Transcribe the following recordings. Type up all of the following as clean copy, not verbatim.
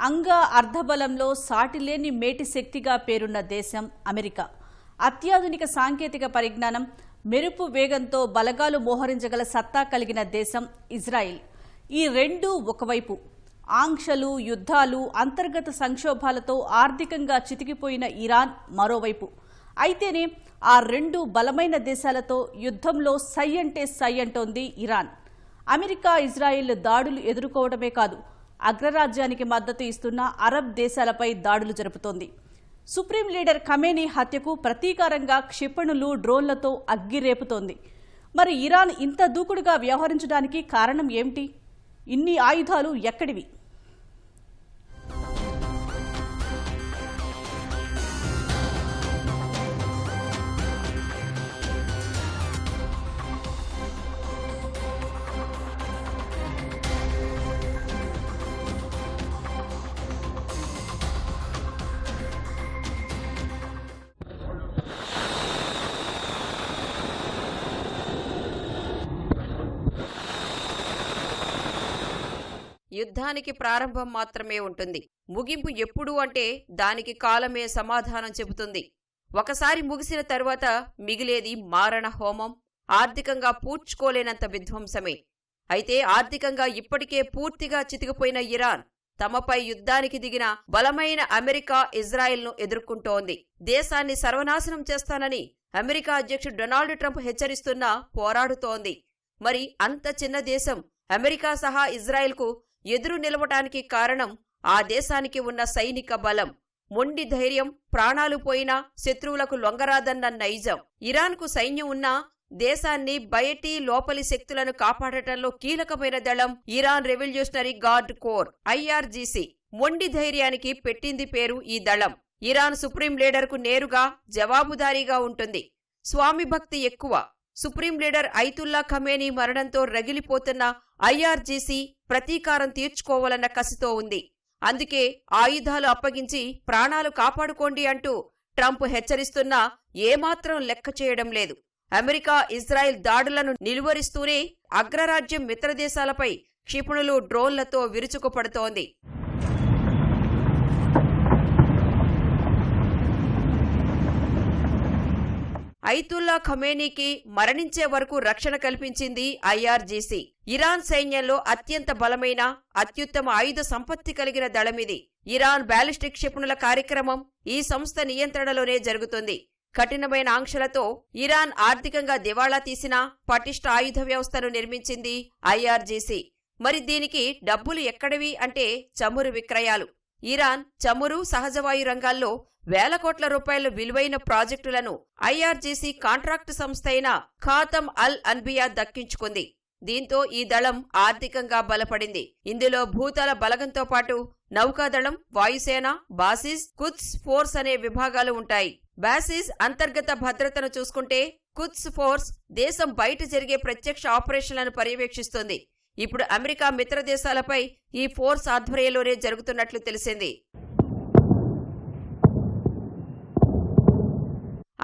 అంగ అర్ధబలంలో సాటిలేని మేటి శక్తిగా పేరున్న దేశం అమెరికా. అత్యాధునిక సాంకేతిక పరిజ్ఞానం, మెరుపు వేగంతో బలగాలు మోహరించగల సత్తా కలిగిన దేశం ఇజ్రాయిల్. ఈ రెండూ ఒకవైపు, ఆంక్షలు, యుద్ధాలు, అంతర్గత సంక్షోభాలతో ఆర్థికంగా చితికిపోయిన ఇరాన్ మరోవైపు. అయితేనే ఆ రెండు బలమైన దేశాలతో యుద్ధంలో సై అంటే సై అంటోంది ఇరాన్. అమెరికా, ఇజ్రాయిల్ దాడులు ఎదుర్కోవడమే కాదు, అగ్రరాజ్యానికి మద్దతు ఇస్తున్న అరబ్ దేశాలపై దాడులు జరుపుతోంది. సుప్రీం లీడర్ ఖమేనీ హత్యకు ప్రతీకారంగా క్షిపణులు, డ్రోన్లతో అగ్గిరేపుతోంది. మరి ఇరాన్ ఇంత దూకుడుగా వ్యవహరించడానికి కారణం ఏమిటి? ఇన్ని ఆయుధాలు ఎక్కడివి? యుద్ధానికి ప్రారంభం మాత్రమే ఉంటుంది. ముగింపు ఎప్పుడు అంటే దానికి కాలమే సమాధానం చెబుతుంది. ఒకసారి ముగిసిన తరువాత మిగిలేది మారణ హోమం, ఆర్థికంగా పూడ్చుకోలేనంత విధ్వంసమే. అయితే ఆర్థికంగా ఇప్పటికే పూర్తిగా చితికిపోయిన ఇరాన్ తమపై యుద్ధానికి దిగిన బలమైన అమెరికా, ఇజ్రాయెల్ను ఎదుర్కొంటోంది. దేశాన్ని సర్వనాశనం చేస్తానని అమెరికా అధ్యక్షుడు డొనాల్డ్ ట్రంప్ హెచ్చరిస్తున్నా పోరాడుతోంది. మరి అంత చిన్న దేశం అమెరికా సహా ఇజ్రాయెల్కు ఎదురు నిలవటానికి కారణం ఆ దేశానికి ఉన్న సైనిక బలం, మొండి ధైర్యం, ప్రాణాలు పోయినా శత్రువులకు లొంగరాదన్న నైజం. ఇరాన్కు సైన్యం ఉన్నా దేశాన్ని బయటి లోపలి శక్తులను కాపాడటంలో కీలకమైన దళం Iran revolutionary guard corps IRGC. మొండి ధైర్యానికి పెట్టింది పేరు ఈ దళం. ఇరాన్ సుప్రీం లీడర్కు నేరుగా జవాబుదారీగా ఉంటుంది. స్వామి భక్తి ఎక్కువ. సుప్రీం లీడర్ అయతుల్లా ఖమేనీ మరణంతో రగిలిపోతున్న IRGC ప్రతీకారం తీర్చుకోవాలన్న కసితో ఉంది. అందుకే ఆయుధాలు అప్పగించి ప్రాణాలు కాపాడుకోండి అంటూ ట్రంప్ హెచ్చరిస్తున్నా ఏమాత్రం లెక్క చేయడం లేదు. అమెరికా, ఇజ్రాయెల్ దాడులను నిలువరిస్తూనే అగ్రరాజ్యం మిత్రదేశాలపై క్షిపణులు, డ్రోన్లతో విరుచుకుపడుతోంది. అయతుల్లా ఖమేనీకి మరణించే వరకు రక్షణ కల్పించింది IRGC. ఇరాన్ సైన్యంలో అత్యంత బలమైన, అత్యుత్తమ ఆయుధ సంపత్తి కలిగిన దళమిది. ఇరాన్ బ్యాలిస్టిక్ క్షిపణుల కార్యక్రమం ఈ సంస్థ నియంత్రణలోనే జరుగుతుంది. కఠినమైన ఆంక్షలతో ఇరాన్ ఆర్థికంగా దివాళా తీసినా పటిష్ట ఆయుధ వ్యవస్థను నిర్మించింది IRGC. మరి దీనికి డబ్బులు ఎక్కడివి అంటే చమురు విక్రయాలు. ఇరాన్ చమురు, సహజవాయు రంగాల్లో వేల కోట్ల రూపాయల విలువైన ప్రాజెక్టులను IRGC కాంట్రాక్టు సంస్థ అయిన ఖాతం అల్ అన్బియా దక్కించుకుంది. దీంతో ఈ దళం ఆర్థికంగా బలపడింది. ఇందులో భూతల బలగంతో పాటు నౌకాదళం, వాయుసేన, బాసిస్, కుద్స్ ఫోర్స్ అనే విభాగాలు ఉంటాయి. బాసిస్ అంతర్గత భద్రతను చూసుకుంటే, కుద్స్ ఫోర్స్ దేశం బయట జరిగే ప్రత్యక్ష ఆపరేషన్లను పర్యవేక్షిస్తుంది. ఇప్పుడు అమెరికా మిత్ర దేశాలపై ఈ ఫోర్స్ ఆధ్వర్యంలోనే జరుగుతున్నట్లు తెలిసింది.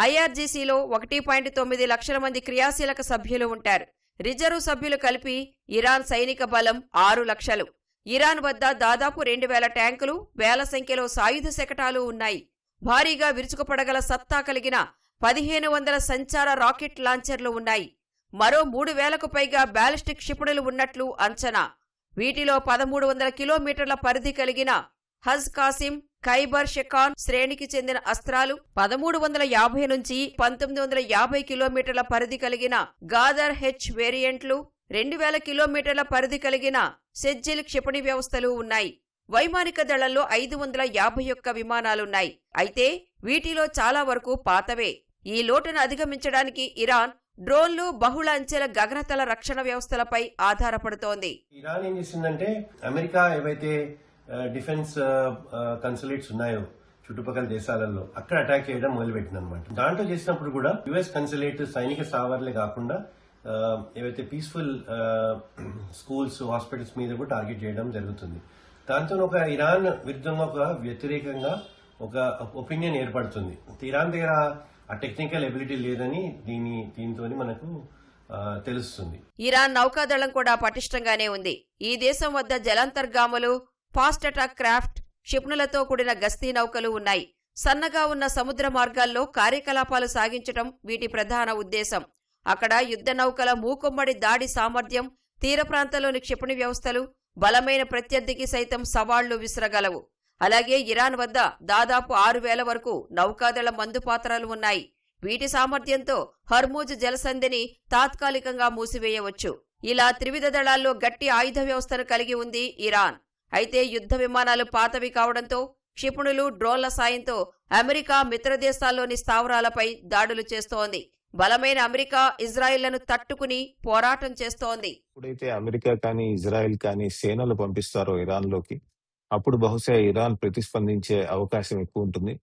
IRGCలో 1.9 లక్షల మంది క్రియాశీలక సభ్యులు ఉంటారు. రిజర్వ్ సభ్యులు కలిపి ఇరాన్ సైనిక బలం 6 లక్షలు. ఇరాన్ వద్ద దాదాపు 2000 ట్యాంకులు, వేల సంఖ్యలో సాయుధ శకటాలు ఉన్నాయి. భారీగా విరుచుకుపడగల సత్తా కలిగిన 1500 సంచార రాకెట్ లాంచర్లు ఉన్నాయి. మరో 3000కు పైగా బ్యాలిస్టిక్ క్షిపణులు ఉన్నట్లు అంచనా. వీటిలో 1300 కిలోమీటర్ల పరిధి కలిగిన హజ్ కాసిం, ఖైబర్ షెకాన్ శ్రేణికి చెందిన అస్త్రాలు, 1350 నుంచి 1950 కిలోమీటర్ల పరిధి కలిగిన గాదర్ H వేరియంట్లు, 2000 కిలోమీటర్ల పరిధి కలిగిన షెజ్జిల్ క్షిపణి వ్యవస్థలు ఉన్నాయి. వైమానిక దళంలో 551 విమానాలున్నాయి. అయితే వీటిలో చాలా వరకు పాతవే. ఈ లోటును అధిగమించడానికి ఇరాన్ డ్రోన్లు, బహుళ అంచెల గగనతల రక్షణ వ్యవస్థలపై ఆధారపడుతోంది. ఇరాన్ ఏం చేసిందంటే, అమెరికా ఏవైతే డిఫెన్స్ కన్సులేట్స్ ఉన్నాయో చుట్టుపక్కల దేశాలలో అక్కడ అటాక్ చేయడం మొదలుపెట్టింది అనమాట. దాంట్లో చేసినప్పుడు కూడా US కన్సులేట్ సైనిక స్థావరాలే కాకుండా ఏవైతే పీస్ఫుల్ స్కూల్స్, హాస్పిటల్స్ మీద కూడా టార్గెట్ చేయడం జరుగుతుంది. దాంతో ఒక ఇరాన్ విరుద్ధంగా, ఒక వ్యతిరేకంగా ఒక ఒపీనియన్ ఏర్పడుతుంది. ఇరాన్ దగ్గర ఆ టెక్నికల్ ఎబిలిటీ లేదని దీంతో మనకు తెలుస్తుంది. ఇరాన్ నౌకాదళం కూడా పటిష్టంగానే ఉంది. ఈ దేశం వద్ద జలాంతర్గాములు, ఫాస్ట్ అటాక్ క్రాఫ్ట్, క్షిపణులతో కూడిన గస్తీ నౌకలు ఉన్నాయి. సన్నగా ఉన్న సముద్ర మార్గాల్లో కార్యకలాపాలు సాగించటం వీటి ప్రధాన ఉద్దేశం. అక్కడ యుద్ధ నౌకల మూకుమ్మడి దాడి సామర్థ్యం, తీర ప్రాంతంలోని క్షిపణి వ్యవస్థలు బలమైన ప్రత్యర్థికి సైతం సవాళ్లు విసరగలవు. అలాగే ఇరాన్ వద్ద దాదాపు 6,000 వరకు నౌకాదళ మందుపాత్రలు ఉన్నాయి. వీటి సామర్థ్యంతో హర్మూజ్ జలసంధిని తాత్కాలికంగా మూసివేయవచ్చు. ఇలా త్రివిధ దళాల్లో గట్టి ఆయుధ వ్యవస్థను కలిగి ఉంది ఇరాన్. అయితే యుద్ధ విమానాలు పాతవి కావడంతో క్షిపణులు, డ్రోన్ల సాయంతో అమెరికా మిత్రదేశాల్లోని స్థావరాలపై దాడులు చేస్తోంది. బలమైన అమెరికా ఇజ్రాయిల్లను తట్టుకుని పోరాటం చేస్తోంది. ఎప్పుడైతే అమెరికా కానీ ఇజ్రాయెల్ కానీ సేనలు పంపిస్తారో ఇరాన్లోకి, అప్పుడు బహుశా ఇరాన్ ప్రతిస్పందించే అవకాశం ఎక్కువ ఉంటుంది.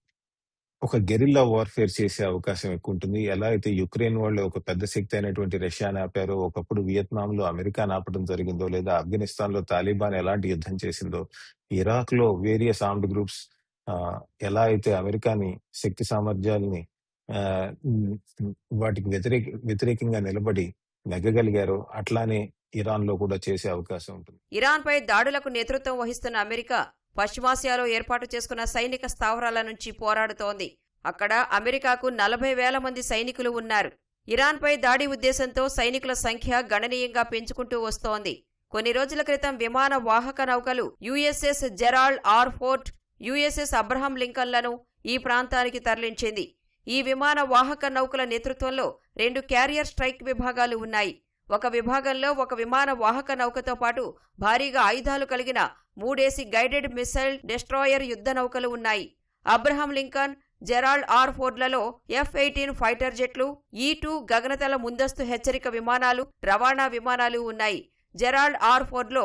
ఒక గెరిల్లా వార్ఫేర్ చేసే అవకాశం ఎక్కువ ఉంటుంది. ఎలా అయితే యుక్రెయిన్ వాళ్ళు ఒక పెద్ద శక్తి అయినటువంటి రష్యాని ఆపారో, ఒకప్పుడు వియత్నాంలో అమెరికాని ఆపడం జరిగిందో, లేదా ఆఫ్ఘనిస్తాన్లో తాలిబాన్ ఎలాంటి యుద్ధం చేసిందో, ఇరాక్ లో వేరియస్ ఆర్మ్డ్ గ్రూప్స్ ఎలా అయితే అమెరికాని శక్తి సామర్థ్యాలని వాటికి వ్యతిరేకంగా నిలబడి నెగ్గగలిగారో, అట్లానే ఇరాన్ లో కూడా చేసే అవకాశం ఉంటుంది. ఇరాన్ పై దాడులకు నేతృత్వం వహిస్తున్న అమెరికా పశ్చిమాసియాలో ఏర్పాటు చేసుకున్న సైనిక స్థావరాల నుంచి పోరాడుతోంది. అక్కడ అమెరికాకు 40,000 మంది సైనికులు ఉన్నారు. ఇరాన్పై దాడి ఉద్దేశంతో సైనికుల సంఖ్య గణనీయంగా పెంచుకుంటూ వస్తోంది. కొన్ని రోజుల క్రితం విమాన వాహక నౌకలు USS Gerald R Ford, USS Abraham లింకన్లను ఈ ప్రాంతానికి తరలించింది. ఈ విమాన వాహక నౌకల నేతృత్వంలో 2 క్యారియర్ స్ట్రైక్ విభాగాలు ఉన్నాయి. ఒక విభాగంలో ఒక విమాన వాహక నౌకతో పాటు భారీగా ఆయుధాలు కలిగిన 3 గైడెడ్ మిసైల్ డెస్ట్రాయర్ యుద్ధ నౌకలు ఉన్నాయి. అబ్రహం లింకన్, జెరాల్డ్ ఆర్ ఫోర్డ్లలో F-18 ఫైటర్ జెట్లు, E-2 గగనతల ముందస్తు హెచ్చరిక విమానాలు, రవాణా విమానాలు ఉన్నాయి. జెరాల్డ్ ఆర్ ఫోర్డ్లో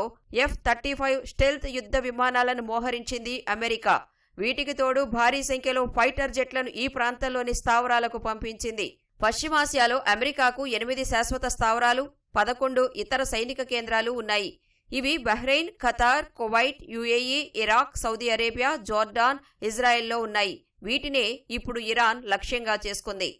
F-35 స్టెల్త్ యుద్ధ విమానాలను మోహరించింది అమెరికా. వీటికి తోడు భారీ సంఖ్యలో ఫైటర్ జెట్లను ఈ ప్రాంతంలోని స్థావరాలకు పంపించింది. పశ్చిమాసియాలో అమెరికాకు 8 శాశ్వత స్థావరాలు, 11 ఇతర సైనిక కేంద్రాలు ఉన్నాయి. ఇవి Bahrain, Qatar, Kuwait, UAE, Iraq, Saudi Arabia, Jordan, ఇజ్రాయెల్లో ఉన్నాయి. వీటినే ఇప్పుడు ఇరాన్ లక్ష్యంగా చేసుకుంది.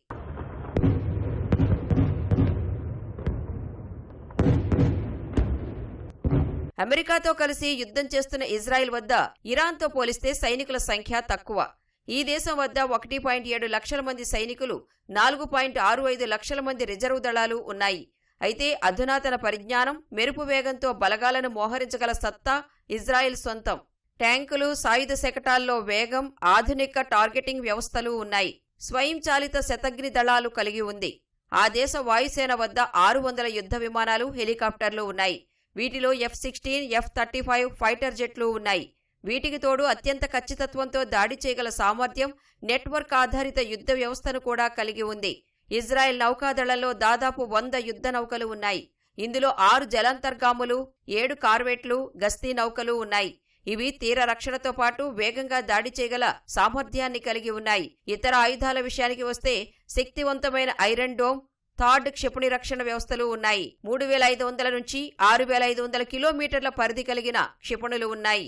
అమెరికాతో కలిసి యుద్ధం చేస్తున్న ఇజ్రాయెల్ వద్ద ఇరాన్తో పోలిస్తే సైనికుల సంఖ్య తక్కువ. ఈ దేశం వద్ద 1.7 లక్షల మంది సైనికులు, 4.65 లక్షల మంది రిజర్వ్ దళాలు ఉన్నాయి. అయితే అధునాతన పరిజ్ఞానం, మెరుపు వేగంతో బలగాలను మోహరించగల సత్తా ఇజ్రాయెల్ సొంతం. ట్యాంకులు, సాయుధ శకటాల్లో వేగం, ఆధునిక టార్గెటింగ్ వ్యవస్థలు ఉన్నాయి. స్వయంచాలిత శతఘ్ని దళాలు కలిగి ఉంది. ఆ దేశ వాయుసేన వద్ద 600 యుద్ధ విమానాలు, హెలికాప్టర్లు ఉన్నాయి. వీటిలో F-16, F-35 ఫైటర్ జెట్లు ఉన్నాయి. వీటికి తోడు అత్యంత ఖచ్చితత్వంతో దాడి చేయగల సామర్థ్యం, నెట్వర్క్ ఆధారిత యుద్ధ వ్యవస్థను కూడా కలిగి ఉంది. ఇజ్రాయెల్ నౌకాదళంలో దాదాపు 100 యుద్ధ నౌకలు ఉన్నాయి. ఇందులో 6 జలాంతర్గాములు, 7 కార్వెట్లు, గస్తీ నౌకలు ఉన్నాయి. ఇవి తీర రక్షణతో పాటు వేగంగా దాడి చేయగల సామర్థ్యాన్ని కలిగి ఉన్నాయి. ఇతర ఆయుధాల విషయానికి వస్తే శక్తివంతమైన ఐరన్ డోమ్, థాడ్ క్షిపణి రక్షణ వ్యవస్థలు ఉన్నాయి. 3,500 నుంచి 6,500 కిలోమీటర్ల పరిధి కలిగిన క్షిపణులు ఉన్నాయి.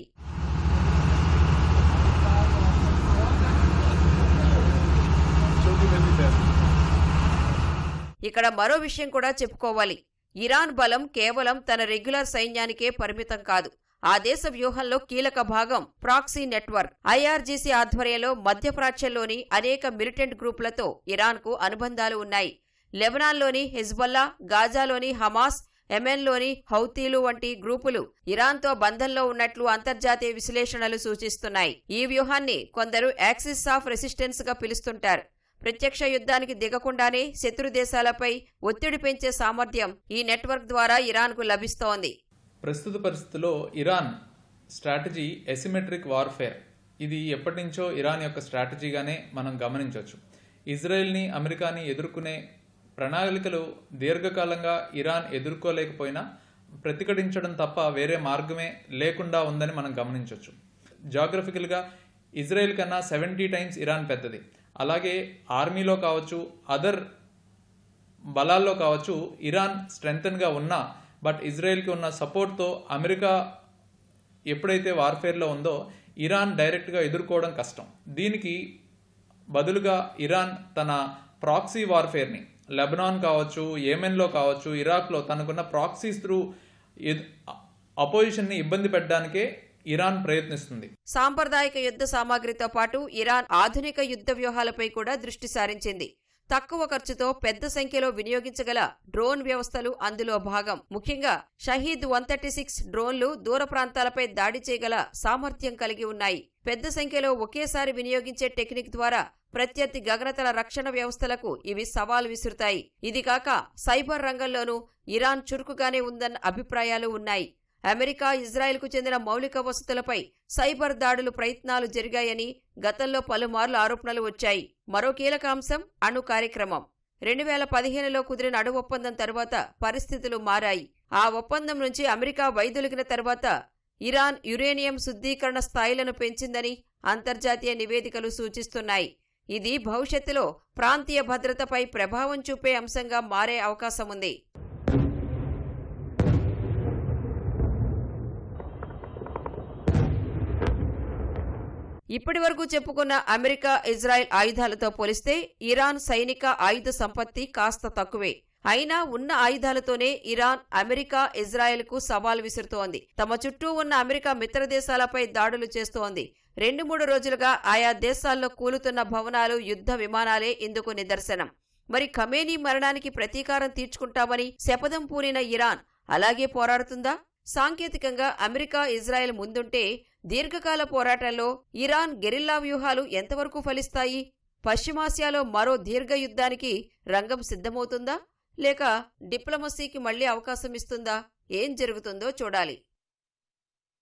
ఇక్కడ మరో విషయం కూడా చెప్పుకోవాలి. ఇరాన్ బలం కేవలం తన రెగ్యులర్ సైన్యానికే పరిమితం కాదు. ఆ దేశ వ్యూహంలో కీలక భాగం ప్రాక్సీ నెట్వర్క్. IRGC ఆధ్వర్యంలో మధ్యప్రాచ్యంలోని అనేక మిలిటెంట్ గ్రూపులతో ఇరాన్కు అనుబంధాలు ఉన్నాయి. లెబనాన్లోని హెజ్బొల్లా, గాజాలోని హమాస్, యెమెన్లోని హౌతీలు వంటి గ్రూపులు ఇరాన్తో బంధంలో ఉన్నట్లు అంతర్జాతీయ విశ్లేషణలు సూచిస్తున్నాయి. ఈ వ్యూహాన్ని కొందరు యాక్సిస్ ఆఫ్ రెసిస్టెన్స్ గా పిలుస్తుంటారు. ప్రత్యక్ష యుద్ధానికి దిగకుండానే శత్రు దేశాలపై ఒత్తిడి పెంచే సామర్థ్యం ఈ నెట్వర్క్ ద్వారా ఇరాన్కు లభిస్తోంది. ప్రస్తుత పరిస్థితుల్లో ఇరాన్ స్ట్రాటజీ ఎసిమెట్రిక్ వార్ఫేర్. ఇది ఎప్పటి నుంచో ఇరాన్ యొక్క స్ట్రాటజీగానే మనం గమనించవచ్చు. ఇజ్రాయెల్ని, అమెరికాని ఎదుర్కొనే ప్రణాళికలు దీర్ఘకాలంగా ఇరాన్ ఎదుర్కోలేకపోయినా ప్రతిఘటించడం తప్ప వేరే మార్గమే లేకుండా ఉందని మనం గమనించవచ్చు. జాగ్రఫికల్గా ఇజ్రాయెల్ కన్నా 70 టైమ్స్ ఇరాన్ పెద్దది. అలాగే ఆర్మీలో కావచ్చు, అదర్ బలాల్లో కావచ్చు ఇరాన్ స్ట్రెంగ్తన్గా ఉన్నా, బట్ ఇజ్రాయెల్కి ఉన్న సపోర్ట్తో అమెరికా ఎప్పుడైతే వార్ఫేర్లో ఉందో ఇరాన్ డైరెక్ట్గా ఎదుర్కోవడం కష్టం. దీనికి బదులుగా ఇరాన్ తన ప్రాక్సీ వార్ఫేర్ని లెబనాన్ కావచ్చు, యెమెన్లో కావచ్చు, ఇరాక్లో తనకున్న ప్రాక్సీస్ త్రూ అపోజిషన్ని ఇబ్బంది పెట్టడానికే ఇరాన్ ప్రయత్నిస్తుంది. సాంప్రదాయిక యుద్ధ సామాగ్రితో పాటు ఇరాన్ ఆధునిక యుద్ధ వ్యూహాలపై కూడా దృష్టి సారించింది. తక్కువ ఖర్చుతో పెద్ద సంఖ్యలో వినియోగించగల డ్రోన్ వ్యవస్థలు అందులో భాగం. ముఖ్యంగా షహీద్ 136 డ్రోన్లు దూర ప్రాంతాలపై దాడి చేయగల సామర్థ్యం కలిగి ఉన్నాయి. పెద్ద సంఖ్యలో ఒకేసారి వినియోగించే టెక్నిక్ ద్వారా ప్రత్యర్థి గగనతల రక్షణ వ్యవస్థలకు ఇవి సవాల్ విసురుతాయి. ఇది కాక సైబర్ రంగంలోనూ ఇరాన్ చురుకుగానే ఉందన్న అభిప్రాయాలు ఉన్నాయి. అమెరికా, ఇజ్రాయెల్కు చెందిన మౌలిక వసతులపై సైబర్ దాడులు ప్రయత్నాలు జరిగాయని గతంలో పలుమార్లు ఆరోపణలు వచ్చాయి. మరో కీలక అంశం అణు కార్యక్రమం. 2015లో కుదిరిన అణు ఒప్పందం తర్వాత పరిస్థితులు మారాయి. ఆ ఒప్పందం నుంచి అమెరికా వైదొలిగిన తర్వాత ఇరాన్ యురేనియం శుద్ధీకరణ స్థాయిలను పెంచిందని అంతర్జాతీయ నివేదికలు సూచిస్తున్నాయి. ఇది భవిష్యత్తులో ప్రాంతీయ భద్రతపై ప్రభావం చూపే అంశంగా మారే అవకాశముంది. ఇప్పటివరకు చెప్పుకున్న అమెరికా, ఇజ్రాయెల్ ఆయుధాలతో పోలిస్తే ఇరాన్ సైనిక ఆయుధ సంపత్తి కాస్త తక్కువే. అయినా ఉన్న ఆయుధాలతోనే ఇరాన్ అమెరికా, ఇజ్రాయెల్కు సవాల్ విసురుతోంది. తమ చుట్టూ ఉన్న అమెరికా మిత్రదేశాలపై దాడులు చేస్తోంది. 2-3 రోజులుగా ఆయా దేశాల్లో కూలుతున్న భవనాలు, యుద్ధ విమానాలే ఇందుకు నిదర్శనం. మరి ఖమేనీ మరణానికి ప్రతీకారం తీర్చుకుంటామని శపథం పూనిన ఇరాన్ అలాగే పోరాడుతుందా? సాంకేతికంగా అమెరికా, ఇజ్రాయెల్ ముందుంటే దీర్ఘకాల పోరాటంలో ఇరాన్ గెరిల్లా వ్యూహాలు ఎంతవరకు ఫలిస్తాయి? పశ్చిమాసియాలో మరో దీర్ఘ యుద్ధానికి రంగం సిద్ధమవుతుందా? లేక డిప్లొమసీకి మళ్లీ అవకాశం ఇస్తుందా? ఏం జరుగుతుందో చూడాలి.